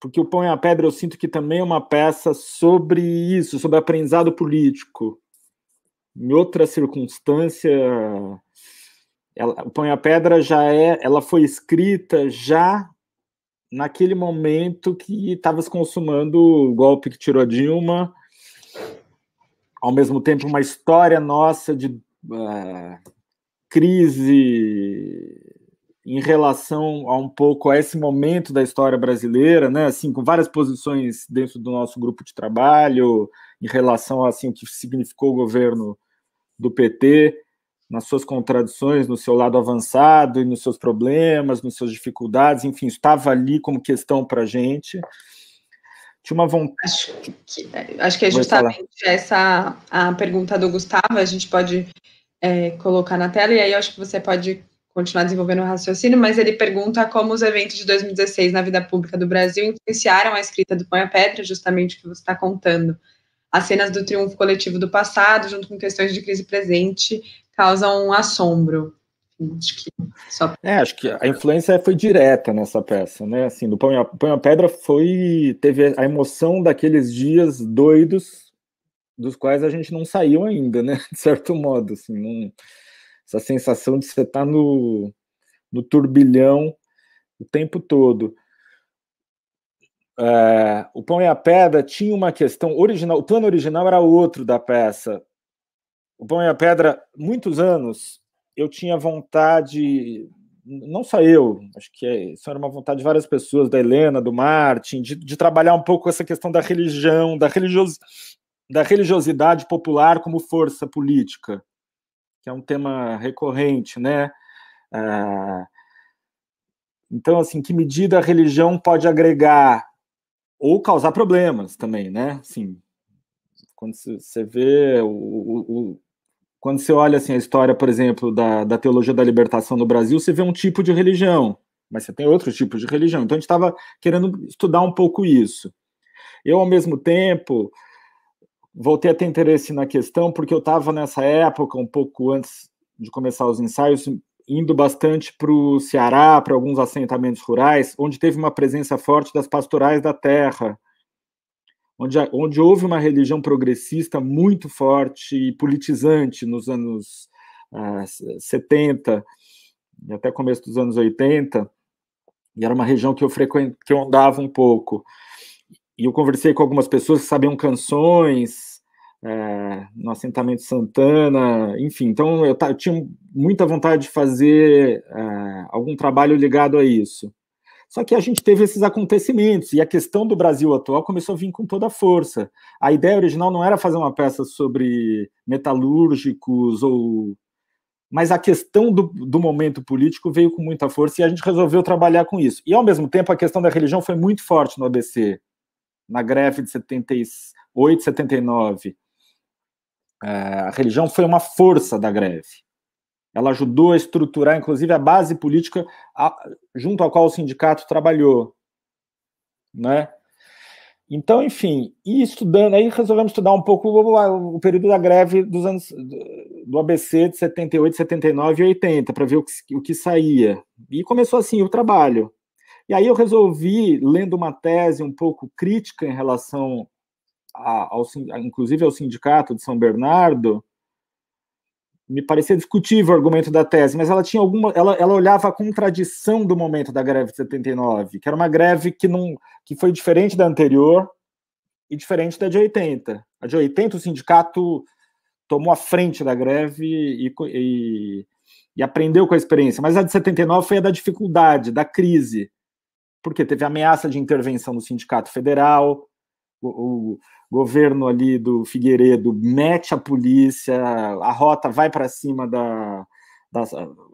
porque o Pão e a Pedra eu sinto que também é uma peça sobre isso, sobre aprendizado político. Em outra circunstância, o Pão e a Pedra ela foi escrita já naquele momento que estava se consumando o golpe que tirou a Dilma, ao mesmo tempo uma história nossa de crise em relação a um pouco a esse momento da história brasileira, né? Assim, com várias posições dentro do nosso grupo de trabalho em relação a assim, o que significou o governo do PT, nas suas contradições, no seu lado avançado e nos seus problemas, nas suas dificuldades, enfim, estava ali como questão para a gente. Tinha uma vontade... Acho que é justamente essa a pergunta do Gustavo, a gente pode colocar na tela, e aí eu acho que você pode continuar desenvolvendo o raciocínio, mas ele pergunta como os eventos de 2016 na vida pública do Brasil influenciaram a escrita do Pão e a Pedra, justamente o que você está contando. As cenas do triunfo coletivo do passado, junto com questões de crise presente, causam um assombro. Acho que a influência foi direta nessa peça, né? Assim, do Pão e a Pedra teve a emoção daqueles dias doidos, dos quais a gente não saiu ainda, né? De certo modo, assim, essa sensação de você estar no turbilhão o tempo todo. O Pão e a Pedra tinha uma questão original, o plano original era outro da peça. O Pão e a Pedra, muitos anos, eu tinha vontade, não só eu, acho que isso era uma vontade de várias pessoas, da Helena, do Martin, de trabalhar um pouco essa questão da religião, da religiosidade popular como força política, que é um tema recorrente, né? Então, assim, que medida a religião pode agregar ou causar problemas também, né? Assim, quando você vê quando você olha assim, a história, por exemplo, da teologia da libertação no Brasil, você vê um tipo de religião, mas você tem outros tipos de religião. Então, a gente estava querendo estudar um pouco isso. Eu, ao mesmo tempo, voltei a ter interesse na questão, porque eu estava nessa época, um pouco antes de começar os ensaios, indo bastante para o Ceará, para alguns assentamentos rurais, onde teve uma presença forte das pastorais da terra, onde houve uma religião progressista muito forte e politizante nos anos 70 e até começo dos anos 80, e era uma região que eu andava um pouco. E eu conversei com algumas pessoas que sabiam canções, no assentamento Santana, enfim, então eu tinha muita vontade de fazer algum trabalho ligado a isso. Só que a gente teve esses acontecimentos, e a questão do Brasil atual começou a vir com toda a força. A ideia original não era fazer uma peça sobre metalúrgicos, mas a questão do momento político veio com muita força, e a gente resolveu trabalhar com isso. E, ao mesmo tempo, a questão da religião foi muito forte no ABC, na greve de 78, 79. A religião foi uma força da greve. Ela ajudou a estruturar, inclusive, a base política junto à qual o sindicato trabalhou, né? Então, enfim, aí resolvemos estudar um pouco o período da greve dos anos do ABC de 78, 79 e 80, para ver o que saía. E começou assim o trabalho. E aí eu resolvi, lendo uma tese um pouco crítica em relação inclusive ao sindicato de São Bernardo, me parecia discutível o argumento da tese, mas ela tinha ela olhava a contradição do momento da greve de 79, que era uma greve que foi diferente da anterior e diferente da de 80. A de 80, o sindicato tomou a frente da greve e aprendeu com a experiência, mas a de 79 foi a da dificuldade, da crise, porque teve ameaça de intervenção no sindicato federal, o governo ali do Figueiredo mete a polícia, a rota vai para cima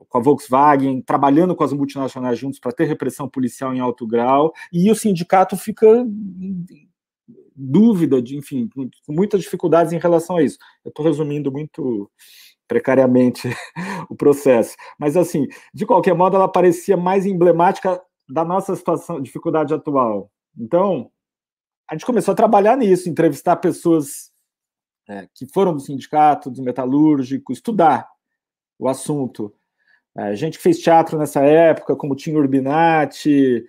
com a Volkswagen, trabalhando com as multinacionais juntos para ter repressão policial em alto grau, e o sindicato fica em dúvida, enfim, com muitas dificuldades em relação a isso. Eu estou resumindo muito precariamente o processo, mas assim, de qualquer modo, ela parecia mais emblemática da nossa situação, dificuldade atual. Então, a gente começou a trabalhar nisso, entrevistar pessoas que foram do sindicato, do metalúrgico, estudar o assunto. A gente fez teatro nessa época, como Tim Urbinati,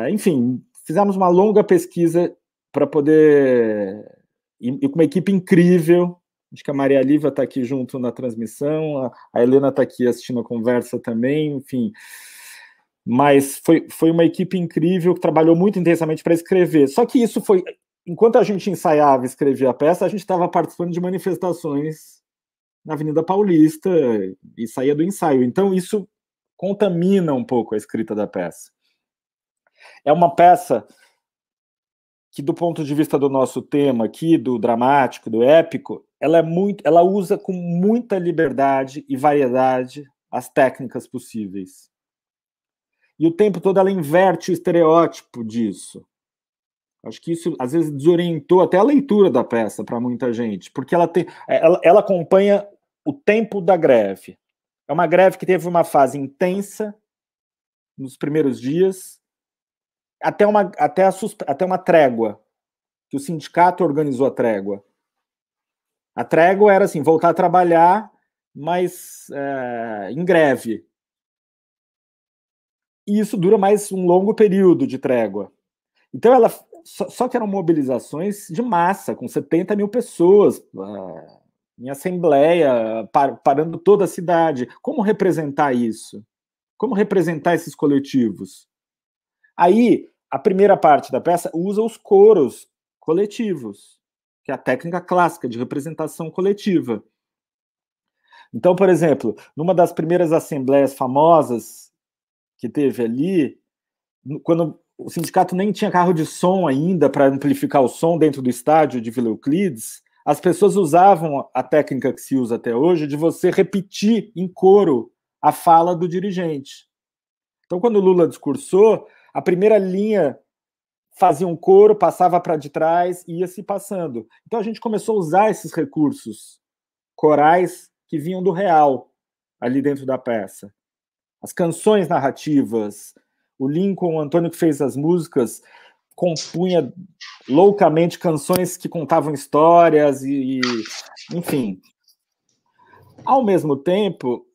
enfim, fizemos uma longa pesquisa para poder... E com uma equipe incrível. Acho que a Maria Lívia está aqui junto na transmissão, a Helena está aqui assistindo a conversa também, enfim. Mas foi uma equipe incrível que trabalhou muito intensamente para escrever. Só que isso foi... Enquanto a gente ensaiava e escrevia a peça, a gente estava participando de manifestações na Avenida Paulista e saía do ensaio. Então, isso contamina um pouco a escrita da peça. É uma peça que, do ponto de vista do nosso tema aqui, do dramático, do épico, ela usa com muita liberdade e variedade as técnicas possíveis. E o tempo todo ela inverte o estereótipo disso. Acho que isso, às vezes, desorientou até a leitura da peça para muita gente, porque ela acompanha o tempo da greve. É uma greve que teve uma fase intensa nos primeiros dias, até uma trégua, que o sindicato organizou a trégua. A trégua era assim, voltar a trabalhar, mas em greve. E isso dura mais um longo período de trégua. Então, só que eram mobilizações de massa, com 70 mil pessoas em assembleia, parando toda a cidade. Como representar isso? Como representar esses coletivos? Aí, a primeira parte da peça usa os coros coletivos, que é a técnica clássica de representação coletiva. Então, por exemplo, numa das primeiras assembleias famosas que teve ali, quando o sindicato nem tinha carro de som ainda para amplificar o som dentro do estádio de Vila Euclides, as pessoas usavam a técnica que se usa até hoje de você repetir em coro a fala do dirigente. Então, quando o Lula discursou, a primeira linha fazia um coro, passava para de trás e ia se passando. Então, a gente começou a usar esses recursos corais que vinham do real ali dentro da peça. As canções narrativas, o Lincoln, o Antônio que fez as músicas, compunha loucamente canções que contavam histórias enfim. Ao mesmo tempo,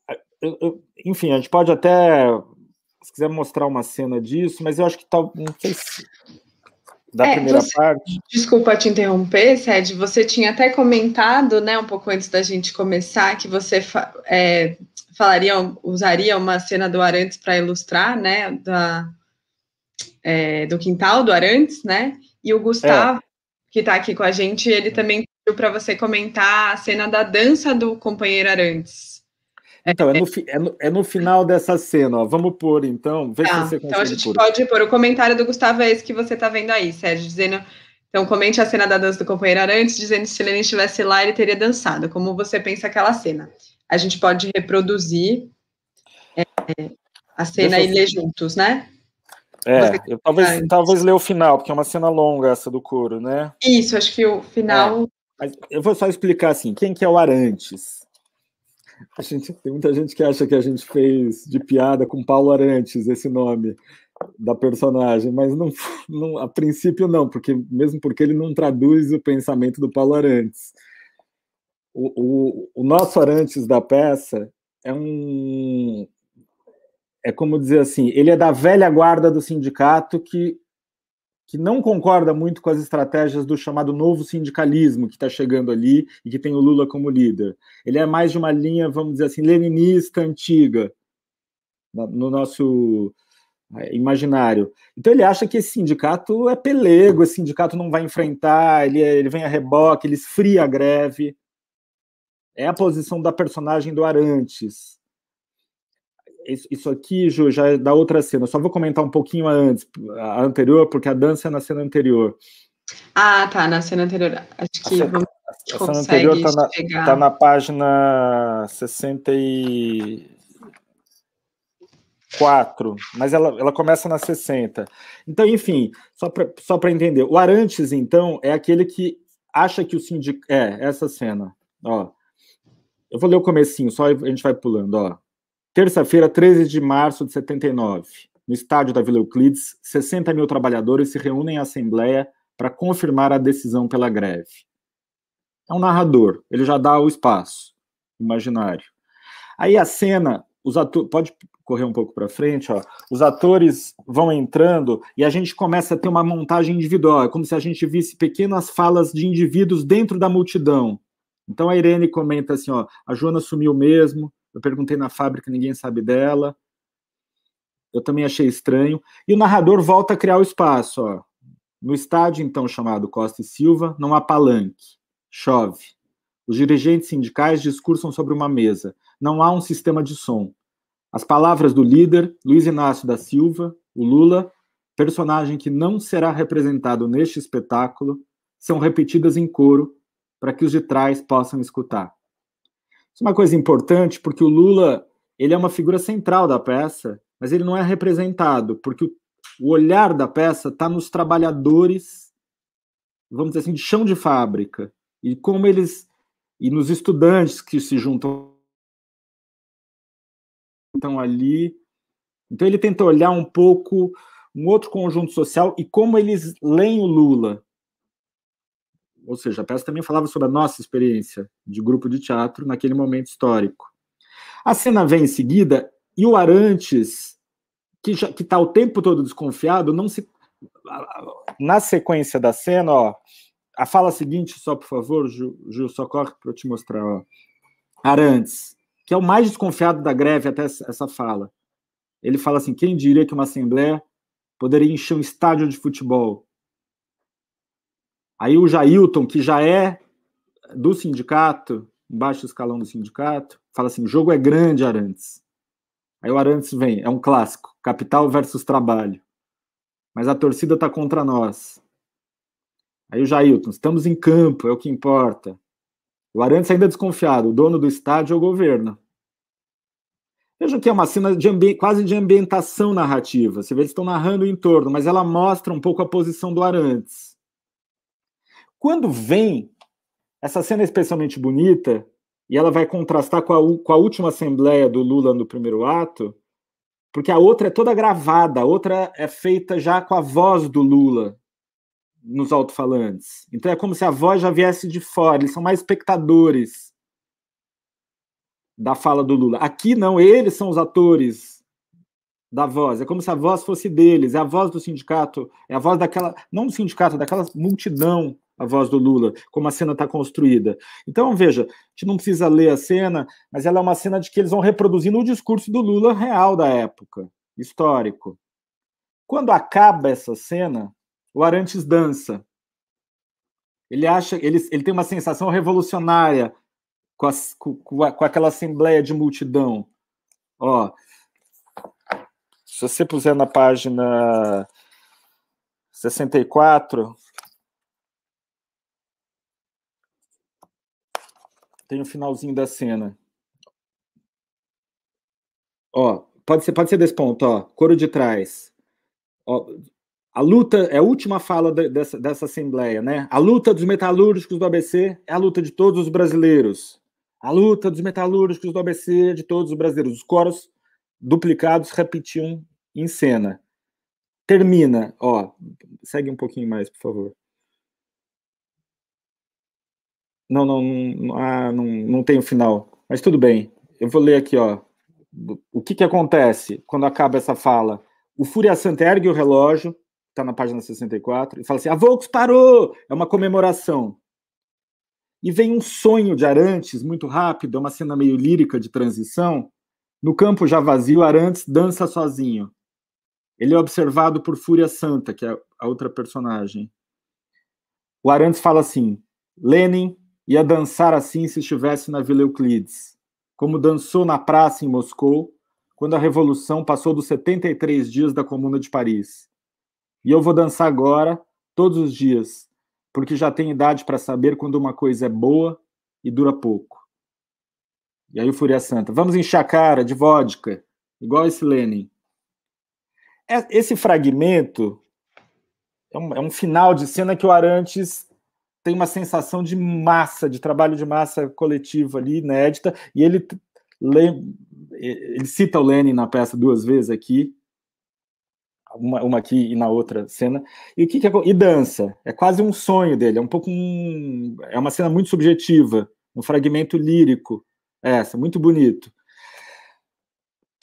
enfim, a gente pode até, se quiser mostrar uma cena disso, mas eu acho que não sei se da primeira parte. Desculpa te interromper, Sérgio, você tinha até comentado, né, um pouco antes da gente começar, que você usaria uma cena do Arantes para ilustrar, né, do quintal do Arantes, né, e o Gustavo, que está aqui com a gente, ele também pediu para você comentar a cena da dança do companheiro Arantes. Então, é no final dessa cena, ó. Vamos pôr, então, vê se você consegue. Então, a gente pode pôr o comentário do Gustavo, é esse que você está vendo aí, Sérgio, dizendo... Então, comente a cena da dança do companheiro Arantes, dizendo que se ele estivesse lá, ele teria dançado. Como você pensa aquela cena? A gente pode reproduzir a cena e ler juntos, né? Eu talvez ler o final, porque é uma cena longa essa do coro, né? Isso, acho que o final... Mas eu vou só explicar assim, quem que é o Arantes? Tem muita gente que acha que a gente fez de piada com Paulo Arantes, esse nome da personagem, mas não, a princípio não, mesmo porque ele não traduz o pensamento do Paulo Arantes. O nosso Arantes da peça é como dizer assim, ele é da velha guarda do sindicato que não concorda muito com as estratégias do chamado novo sindicalismo que está chegando ali e que tem o Lula como líder. Ele é mais de uma linha, vamos dizer assim, leninista antiga, no nosso imaginário. Então ele acha que esse sindicato é pelego, esse sindicato não vai enfrentar, ele vem a reboque, ele esfria a greve. É a posição da personagem do Arantes. Isso aqui, Ju, já é da outra cena. Eu só vou comentar um pouquinho a anterior, porque a dança é na cena anterior. Ah, tá, na cena anterior. Acho que a cena anterior está na página 64, mas ela começa na 60. Então, enfim, só para entender, o Arantes, então, é aquele que acha que o sindicato... essa cena, ó. Eu vou ler o comecinho, só a gente vai pulando, ó. Terça-feira, 13 de março de 79, no estádio da Vila Euclides, 60 mil trabalhadores se reúnem em assembleia para confirmar a decisão pela greve. É um narrador, ele já dá o espaço imaginário. Aí a cena os atores, pode correr um pouco para frente, ó. Os atores vão entrando e a gente começa a ter uma montagem individual, é como se a gente visse pequenas falas de indivíduos dentro da multidão. Então a Irene comenta assim, ó, a Joana sumiu mesmo, eu perguntei na fábrica, ninguém sabe dela, eu também achei estranho, e o narrador volta a criar o espaço, ó. No estádio, então, chamado Costa e Silva, não há palanque, chove. Os dirigentes sindicais discursam sobre uma mesa, não há um sistema de som. As palavras do líder, Luiz Inácio da Silva, o Lula, personagem que não será representado neste espetáculo, são repetidas em coro para que os de trás possam escutar. Isso é uma coisa importante, porque o Lula, ele é uma figura central da peça, mas ele não é representado, porque o olhar da peça está nos trabalhadores, vamos dizer assim, de chão de fábrica, e como eles, e nos estudantes que se juntam ali. Então ele tenta olhar um pouco um outro conjunto social e como eles leem o Lula. Ou seja, a peça também falava sobre a nossa experiência de grupo de teatro naquele momento histórico. A cena vem em seguida e o Arantes, que está o tempo todo desconfiado, não se... Na sequência da cena, ó, a fala seguinte, só por favor, Gil, socorre para eu te mostrar. Ó. Arantes, que é o mais desconfiado da greve até essa fala. Ele fala assim, quem diria que uma assembleia poderia encher um estádio de futebol? Aí o Jailton, que já é do sindicato, baixo escalão do sindicato, fala assim, o jogo é grande, Arantes. Aí o Arantes vem, é um clássico, capital versus trabalho. Mas a torcida está contra nós. Aí o Jailton, estamos em campo, é o que importa. O Arantes ainda é desconfiado, o dono do estádio é o governo. Veja que é uma cena quase de ambientação narrativa. Você vê, eles estão narrando o entorno, mas ela mostra um pouco a posição do Arantes. Quando vem, essa cena é especialmente bonita, e ela vai contrastar com a última assembleia do Lula no primeiro ato, porque a outra é toda gravada, a outra é feita já com a voz do Lula nos alto-falantes. Então é como se a voz já viesse de fora, eles são mais espectadores da fala do Lula. Aqui não, eles são os atores da voz, é como se a voz fosse deles, é a voz do sindicato, é a voz daquela, não do sindicato, daquela multidão, a voz do Lula, como a cena está construída. Então, veja, a gente não precisa ler a cena, mas ela é uma cena de que eles vão reproduzindo o discurso do Lula real da época, histórico. Quando acaba essa cena, o Arantes dança. Ele tem uma sensação revolucionária com aquela assembleia de multidão. Ó, se você puser na página 64, tem o finalzinho da cena. Ó, pode ser desse ponto, ó, coro de trás. Ó, a luta é a última fala dessa assembleia, né? A luta dos metalúrgicos do ABC é a luta de todos os brasileiros. A luta dos metalúrgicos do ABC de todos os brasileiros. Os coros duplicados repetiam em cena. Termina, ó, segue um pouquinho mais, por favor. Não tem o final, mas tudo bem. Eu vou ler aqui, ó. O que acontece quando acaba essa fala? O Fúria Santa ergue o relógio, está na página 64, e fala assim, a Volks parou! É uma comemoração. E vem um sonho de Arantes, muito rápido, é uma cena meio lírica de transição. No campo já vazio, Arantes dança sozinho. Ele é observado por Fúria Santa, que é a outra personagem. O Arantes fala assim, Lenin ia dançar assim se estivesse na Vila Euclides, como dançou na praça em Moscou, quando a Revolução passou dos 73 dias da Comuna de Paris. E eu vou dançar agora, todos os dias, porque já tenho idade para saber quando uma coisa é boa e dura pouco. E aí o Fúria Santa, vamos encher a cara de vodka, igual esse Lenin. Esse fragmento é um final de cena que o Arantes tem uma sensação de massa, de trabalho de massa coletivo ali, inédita, e ele cita o Lenin na peça 2 vezes aqui, uma aqui e na outra cena, e dança, é quase um sonho dele, é uma cena muito subjetiva, um fragmento lírico, muito bonito.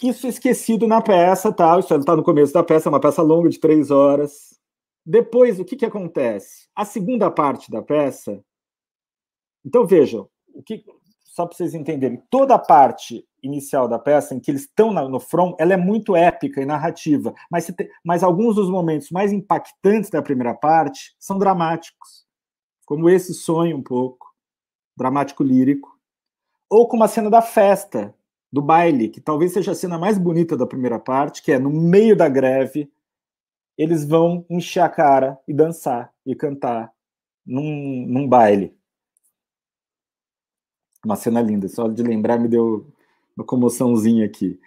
Isso é esquecido na peça, tal. Isso está no começo da peça, é uma peça longa de 3 horas. Depois, o que acontece? A segunda parte da peça. Então, vejam, só para vocês entenderem, toda a parte inicial da peça, em que eles estão no front, ela é muito épica e narrativa, mas alguns dos momentos mais impactantes da primeira parte são dramáticos, como esse sonho um pouco, dramático lírico, ou como a cena da festa, do baile, que talvez seja a cena mais bonita da primeira parte, que é no meio da greve, eles vão encher a cara e dançar e cantar num baile. Uma cena linda, só de lembrar me deu uma comoçãozinha aqui.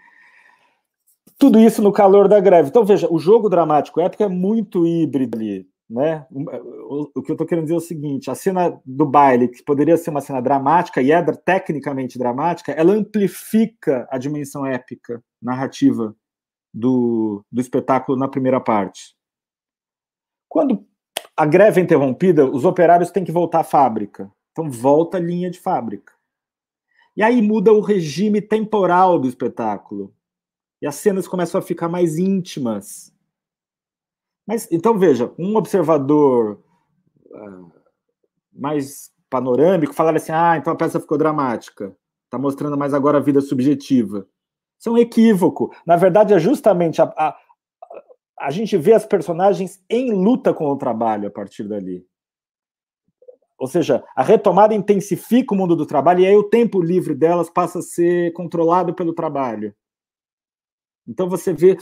Tudo isso no calor da greve. Então, veja, o jogo dramático épico é muito híbrido ali, né? O que eu estou querendo dizer é o seguinte, a cena do baile, que poderia ser uma cena dramática, e é tecnicamente dramática, ela amplifica a dimensão épica, narrativa do espetáculo na primeira parte. Quando a greve é interrompida, os operários têm que voltar à fábrica. Então, volta a linha de fábrica. E aí muda o regime temporal do espetáculo. E as cenas começam a ficar mais íntimas. Mas, então, veja, um observador mais panorâmico falava assim, então a peça ficou dramática. Está mostrando mais agora a vida subjetiva. Isso é um equívoco. Na verdade, é justamente a gente vê as personagens em luta com o trabalho a partir dali. Ou seja, a retomada intensifica o mundo do trabalho e aí o tempo livre delas passa a ser controlado pelo trabalho. Então você vê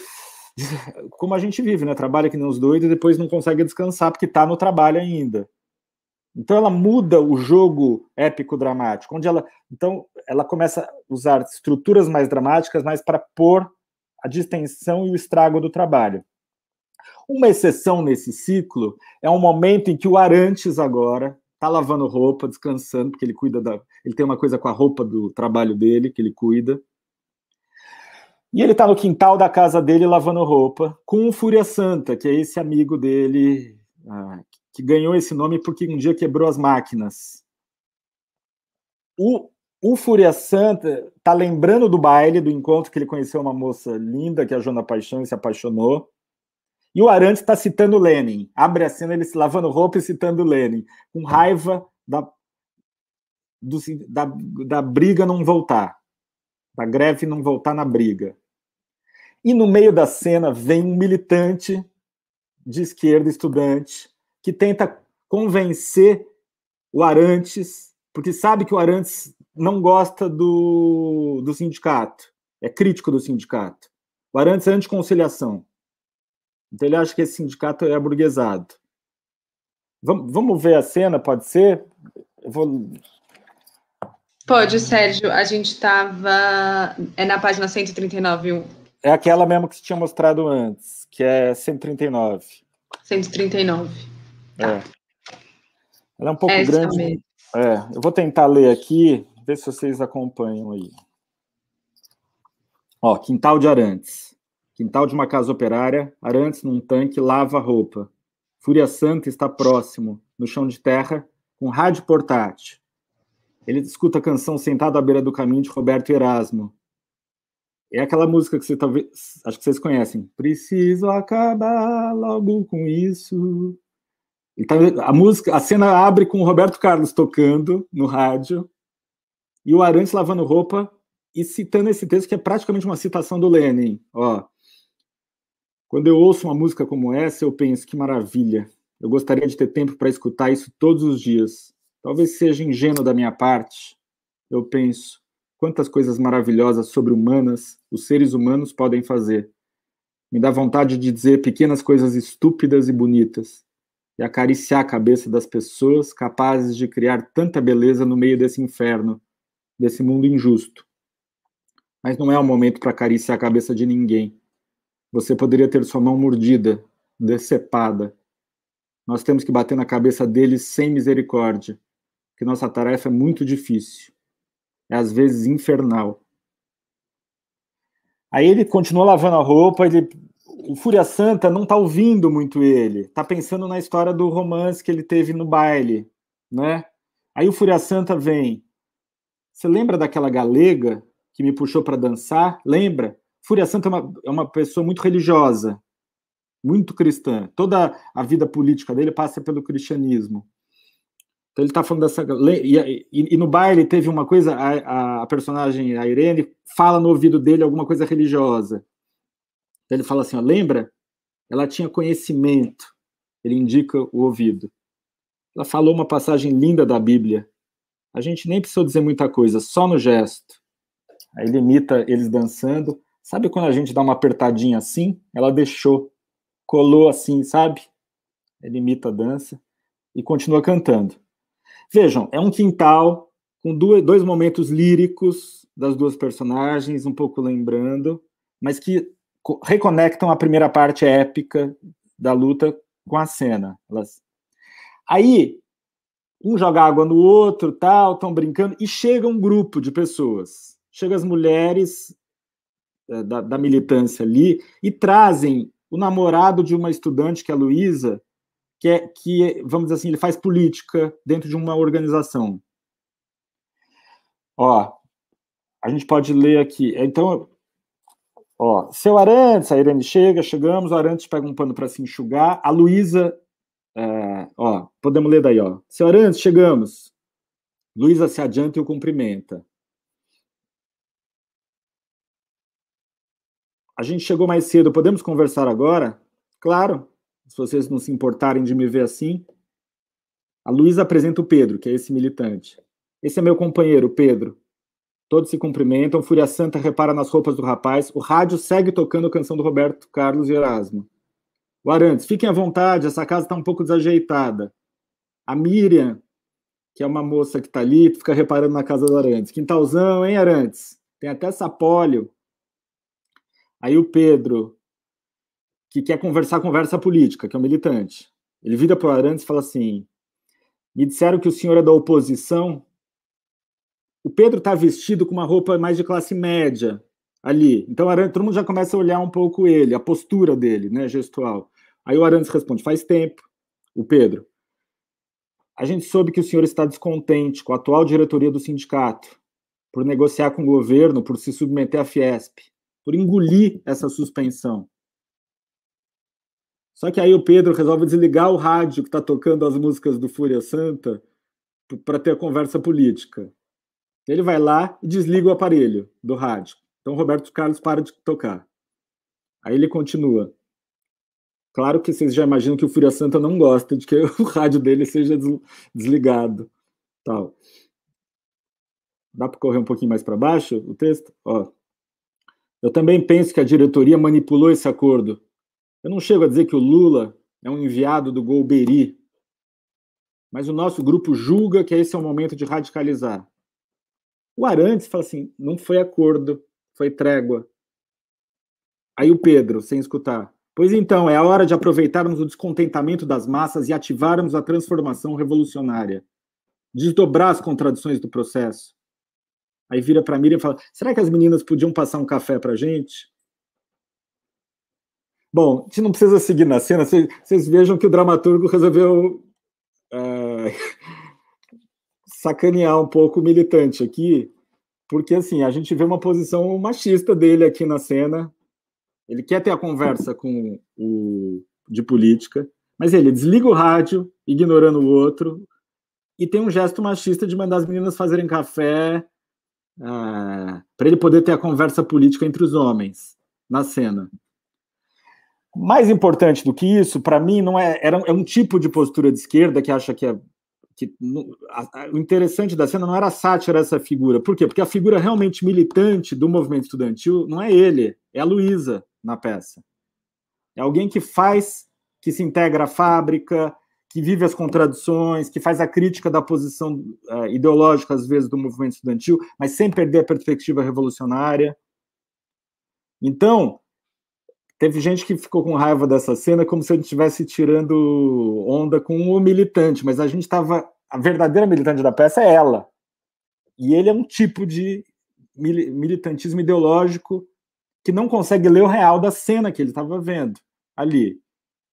como a gente vive, né? Trabalha que nem os doidos e depois não consegue descansar porque está no trabalho ainda. Então ela muda o jogo épico-dramático, onde ela começa a usar estruturas mais dramáticas, mas para pôr a distensão e o estrago do trabalho. Uma exceção nesse ciclo é um momento em que o Arantes agora está lavando roupa, descansando, porque ele tem uma coisa com a roupa do trabalho dele, que ele cuida. E ele está no quintal da casa dele lavando roupa, com o Fúria Santa, que é esse amigo dele, que ganhou esse nome porque um dia quebrou as máquinas. O Fúria Santa está lembrando do baile, do encontro que ele conheceu uma moça linda, que é a Joana Paixão, e se apaixonou. E o Arantes está citando Lenin. Abre a cena, ele se lavando roupa e citando Lenin, com raiva da briga não voltar, da greve não voltar na briga. E no meio da cena vem um militante de esquerda, estudante, que tenta convencer o Arantes, porque sabe que o Arantes não gosta do sindicato, é crítico do sindicato. O Arantes é anticonciliação. Então ele acha que esse sindicato é aburguesado. Vamos ver a cena, pode ser? Pode, Sérgio. A gente estava... É na página 139. É aquela mesmo que você tinha mostrado antes, que é 139. 139. Tá. Ela é um pouco grande. Mesmo. Eu vou tentar ler aqui, ver se vocês acompanham aí. Quintal de Arantes. Quintal de uma casa operária, Arantes num tanque lava roupa. Fúria Santa está próximo, no chão de terra, com rádio portátil. Ele escuta a canção sentado à beira do caminho de Roberto Erasmo. É aquela música que acho que vocês conhecem. Preciso acabar logo com isso. Então, a cena abre com o Roberto Carlos tocando no rádio e o Arantes lavando roupa e citando esse texto que é praticamente uma citação do Lenin. Quando eu ouço uma música como essa, eu penso, que maravilha. Eu gostaria de ter tempo para escutar isso todos os dias. Talvez seja ingênuo da minha parte. Eu penso, quantas coisas maravilhosas sobre-humanas os seres humanos podem fazer. Me dá vontade de dizer pequenas coisas estúpidas e bonitas e acariciar a cabeça das pessoas capazes de criar tanta beleza no meio desse inferno, desse mundo injusto. Mas não é o momento para acariciar a cabeça de ninguém. Você poderia ter sua mão mordida, decepada. Nós temos que bater na cabeça deles sem misericórdia, que nossa tarefa é muito difícil. É às vezes infernal. Aí ele continua lavando a roupa, o Fúria Santa não está ouvindo muito ele, está pensando na história do romance que ele teve no baile, né? Aí o Fúria Santa vem. Você lembra daquela galega que me puxou para dançar? Lembra? Fúria Santa é uma pessoa muito religiosa, muito cristã. Toda a vida política dele passa pelo cristianismo. Então ele está falando dessa... E no baile teve uma coisa, a personagem, a Irene, fala no ouvido dele alguma coisa religiosa. Então ele fala assim, ó, lembra? Ela tinha conhecimento. Ele indica o ouvido. Ela falou uma passagem linda da Bíblia. A gente nem precisou dizer muita coisa, só no gesto. Aí ele imita eles dançando. Sabe quando a gente dá uma apertadinha assim? Ela deixou, colou assim, sabe? Ele imita a dança e continua cantando. Vejam, é um quintal com dois momentos líricos das duas personagens, um pouco lembrando, mas que reconectam a primeira parte épica da luta com a cena. Aí, um joga água no outro, tal, estão brincando, e chega um grupo de pessoas. Chegam as mulheres da militância ali e trazem o namorado de uma estudante, que é a Luísa, que, vamos dizer assim, ele faz política dentro de uma organização. Ó, a gente pode ler aqui. Então, ó, seu Arantes, a Irene chegamos, o Arantes pega um pano para se enxugar, a Luísa, ó, podemos ler daí, ó. Seu Arantes, chegamos. Luísa se adianta e o cumprimenta. A gente chegou mais cedo, podemos conversar agora? Claro, se vocês não se importarem de me ver assim. A Luísa apresenta o Pedro, que é esse militante. Esse é meu companheiro, Pedro. Todos se cumprimentam, Fúria Santa repara nas roupas do rapaz, o rádio segue tocando a canção do Roberto Carlos e Erasmo. O Arantes, fiquem à vontade, essa casa está um pouco desajeitada. A Miriam, que é uma moça que está ali, fica reparando na casa do Arantes. Quintalzão, hein, Arantes? Tem até sapólio. Aí o Pedro, que quer conversa política, que é um militante. Ele vira para o Arantes e fala assim, me disseram que o senhor é da oposição. O Pedro está vestido com uma roupa mais de classe média ali. Então, todo mundo já começa a olhar um pouco ele, a postura dele, né, gestual. Aí o Arantes responde, faz tempo. O Pedro, a gente soube que o senhor está descontente com a atual diretoria do sindicato, por negociar com o governo, por se submeter à Fiesp, por engolir essa suspensão. Só que aí o Pedro resolve desligar o rádio que está tocando as músicas do Fúria Santa para ter a conversa política. Ele vai lá e desliga o aparelho do rádio. Então, Roberto Carlos para de tocar. Aí ele continua. Claro que vocês já imaginam que o Fúria Santa não gosta de que o rádio dele seja desligado. Tal. Dá para correr um pouquinho mais para baixo o texto? Ó. Eu também penso que a diretoria manipulou esse acordo. Eu não chego a dizer que o Lula é um enviado do Golbery, mas o nosso grupo julga que esse é o momento de radicalizar. O Arantes fala assim, não foi acordo, foi trégua. Aí o Pedro, sem escutar, pois então, é a hora de aproveitarmos o descontentamento das massas e ativarmos a transformação revolucionária. Desdobrar as contradições do processo. Aí vira para Miriam e fala, será que as meninas podiam passar um café para a gente? Bom, a gente não precisa seguir na cena, vocês vejam que o dramaturgo resolveu sacanear um pouco o militante aqui, porque assim, a gente vê uma posição machista dele aqui na cena, ele quer ter a conversa com o de política, mas ele desliga o rádio, ignorando o outro, e tem um gesto machista de mandar as meninas fazerem café para ele poder ter a conversa política entre os homens na cena. Mais importante do que isso, para mim, não é um tipo de postura de esquerda que acha que o interessante da cena não era a sátira essa figura. Por quê? Porque a figura realmente militante do movimento estudantil não é ele, é a Luísa na peça. É alguém que se integra à fábrica, que vive as contradições, que faz a crítica da posição ideológica, às vezes, do movimento estudantil, mas sem perder a perspectiva revolucionária. Então, teve gente que ficou com raiva dessa cena como se a gente estivesse tirando onda com o militante, mas a verdadeira militante da peça é ela. E ele é um tipo de militantismo ideológico que não consegue ler o real da cena que ele estava vendo ali,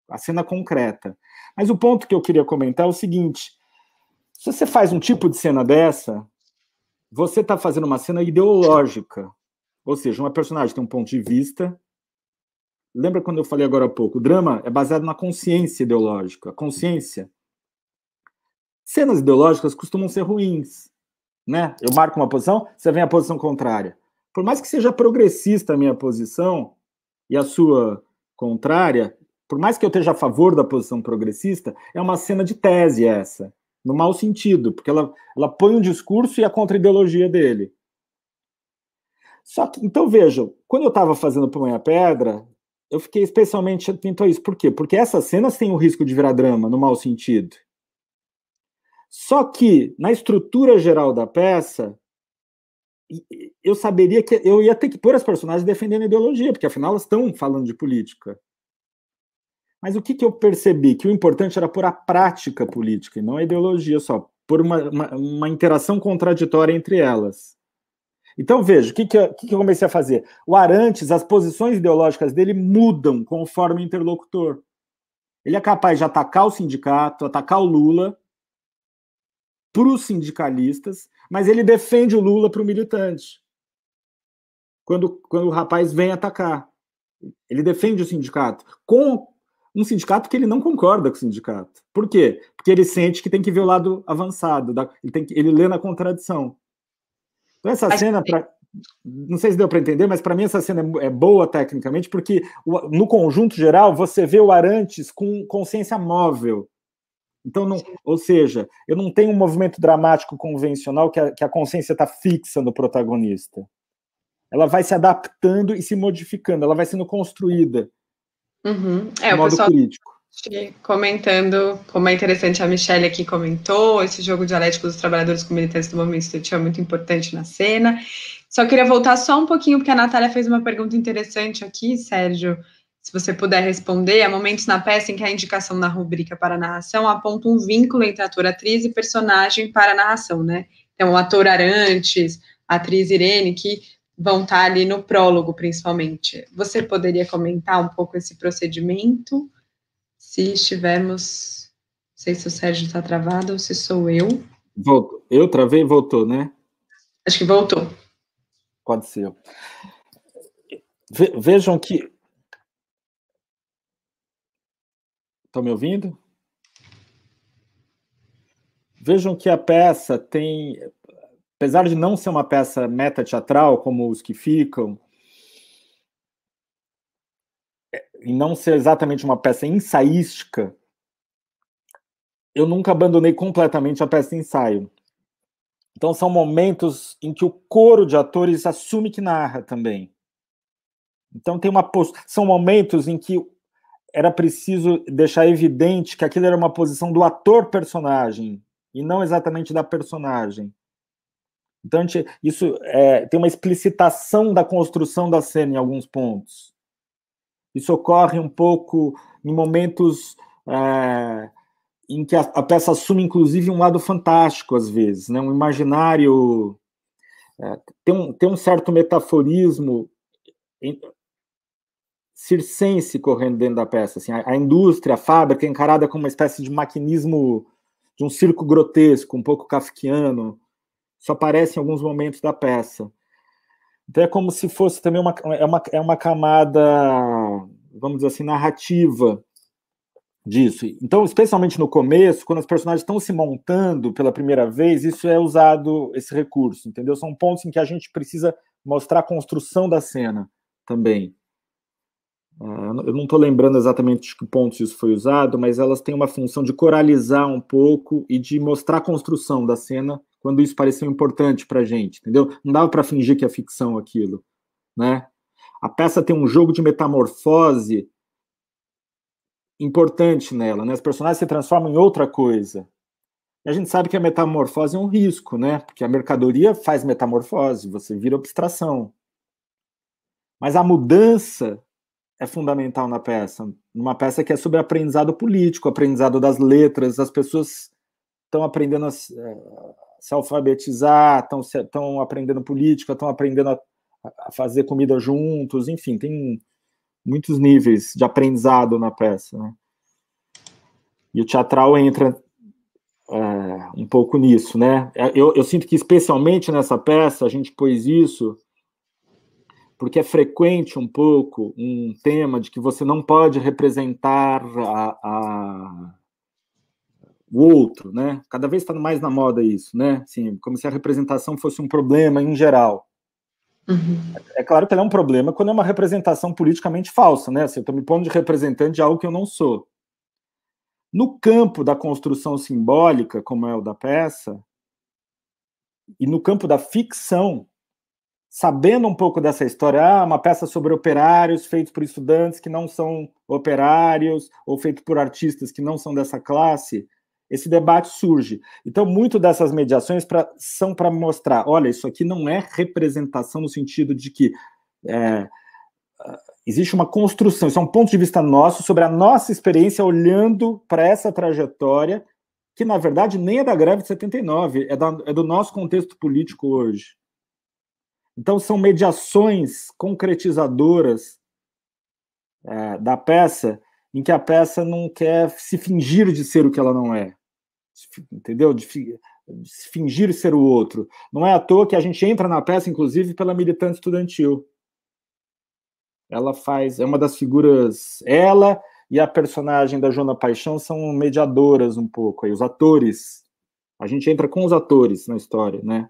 a cena concreta. Mas o ponto que eu queria comentar é o seguinte, se você faz um tipo de cena dessa, você está fazendo uma cena ideológica, Ou seja, uma personagem tem um ponto de vista. Lembra quando eu falei agora há pouco? O drama é baseado na consciência ideológica. A consciência. Cenas ideológicas costumam ser ruins, né? Eu marco uma posição, você vem à posição contrária. Por mais que seja progressista a minha posição e a sua contrária, por mais que eu esteja a favor da posição progressista, é uma cena de tese essa, no mau sentido, porque ela põe um discurso e a contra-ideologia dele. Só que, então vejam, quando eu estava fazendo Põe a Pedra, eu fiquei especialmente atento a isso. Por quê? Porque essas cenas têm o risco de virar drama, no mau sentido. Só que, na estrutura geral da peça, eu saberia que eu ia ter que pôr as personagens defendendo a ideologia, porque afinal elas estão falando de política. Mas o que eu percebi? Que o importante era pôr a prática política, e não a ideologia só, pôr uma interação contraditória entre elas. Então, veja, o que eu comecei a fazer? O Arantes, as posições ideológicas dele mudam conforme o interlocutor. Ele é capaz de atacar o sindicato, atacar o Lula para os sindicalistas, mas ele defende o Lula para o militante. Quando o rapaz vem atacar. Ele defende o sindicato, com um sindicato que ele não concorda com o sindicato. Por quê? Porque ele sente que tem que ver o lado avançado, ele lê na contradição. Então, essa cena, não sei se deu para entender, mas para mim essa cena é boa tecnicamente, porque no conjunto geral você vê o Arantes com consciência móvel. Então, ou seja, eu não tenho um movimento dramático convencional que a consciência está fixa no protagonista. Ela vai se adaptando e se modificando, ela vai sendo construída de modo político. Comentando como é interessante, a Michelle aqui comentou, esse jogo dialético dos trabalhadores com militantes do movimento estudantil é muito importante na cena. Só queria voltar só um pouquinho, porque a Natália fez uma pergunta interessante aqui, Sérgio, se você puder responder. Há momentos na peça em que a indicação na rubrica para a narração aponta um vínculo entre ator, atriz e personagem para a narração, né? Então, o ator Arantes, a atriz Irene, que vão estar ali no prólogo, principalmente. Você poderia comentar um pouco esse procedimento? Se estivermos... Não sei se o Sérgio está travado ou se sou eu. Voltou. Eu travei e voltou, né? Acho que voltou. Pode ser. Vejam que... Estão me ouvindo? Vejam que a peça tem... Apesar de não ser uma peça meta-teatral, como os que ficam, e não ser exatamente uma peça ensaística, eu nunca abandonei completamente a peça de ensaio. Então, são momentos em que o coro de atores assume que narra também. Então, são momentos em que era preciso deixar evidente que aquilo era uma posição do ator-personagem, e não exatamente da personagem. Então, isso tem uma explicitação da construção da cena em alguns pontos. Isso ocorre um pouco em momentos em que a peça assume, inclusive, um lado fantástico, às vezes, né? Um imaginário... tem um certo metaforismo circense correndo dentro da peça. Assim, a indústria, a fábrica é encarada como uma espécie de maquinismo, de um circo grotesco, um pouco kafkiano. Isso aparece em alguns momentos da peça. Então é como se fosse também uma camada, vamos dizer assim, narrativa disso. Então, especialmente no começo, quando os personagens estão se montando pela primeira vez, isso é usado, esse recurso, entendeu? São pontos em que a gente precisa mostrar a construção da cena também. Eu não estou lembrando exatamente de que pontos isso foi usado, mas elas têm uma função de coralizar um pouco e de mostrar a construção da cena quando isso pareceu importante para a gente, entendeu? Não dava para fingir que é ficção aquilo, né? A peça tem um jogo de metamorfose importante nela, né? Os personagens se transformam em outra coisa. E a gente sabe que a metamorfose é um risco, né? Porque a mercadoria faz metamorfose, você vira abstração. Mas a mudança é fundamental na peça, numa peça que é sobre aprendizado político, aprendizado das letras, as pessoas estão aprendendo a se alfabetizar, estão aprendendo política, estão aprendendo a fazer comida juntos, enfim, tem muitos níveis de aprendizado na peça, né? E o teatral entra um pouco nisso, né? Eu sinto que, especialmente nessa peça, a gente pôs isso porque é frequente um pouco um tema de que você não pode representar o outro, né? Cada vez está mais na moda isso, né? Assim, como se a representação fosse um problema em geral. É claro que ela é um problema quando é uma representação politicamente falsa, né? Assim, eu estou me pondo de representante de algo que eu não sou. No campo da construção simbólica, como é o da peça, e no campo da ficção, sabendo um pouco dessa história, uma peça sobre operários feitos por estudantes que não são operários, ou feito por artistas que não são dessa classe, esse debate surge. Então, muito dessas mediações são para mostrar, olha, isso aqui não é representação no sentido de que existe uma construção, isso é um ponto de vista nosso sobre a nossa experiência olhando para essa trajetória, que, na verdade, nem é da greve de 79, é do nosso contexto político hoje. Então, são mediações concretizadoras da peça, em que a peça não quer se fingir de ser o que ela não é. Entendeu? De se fingir ser o outro. Não é à toa que a gente entra na peça, inclusive, pela militante estudantil. Ela é uma das figuras, ela e a personagem da Joana Paixão são mediadoras um pouco, aí, os atores. A gente entra com os atores na história, né?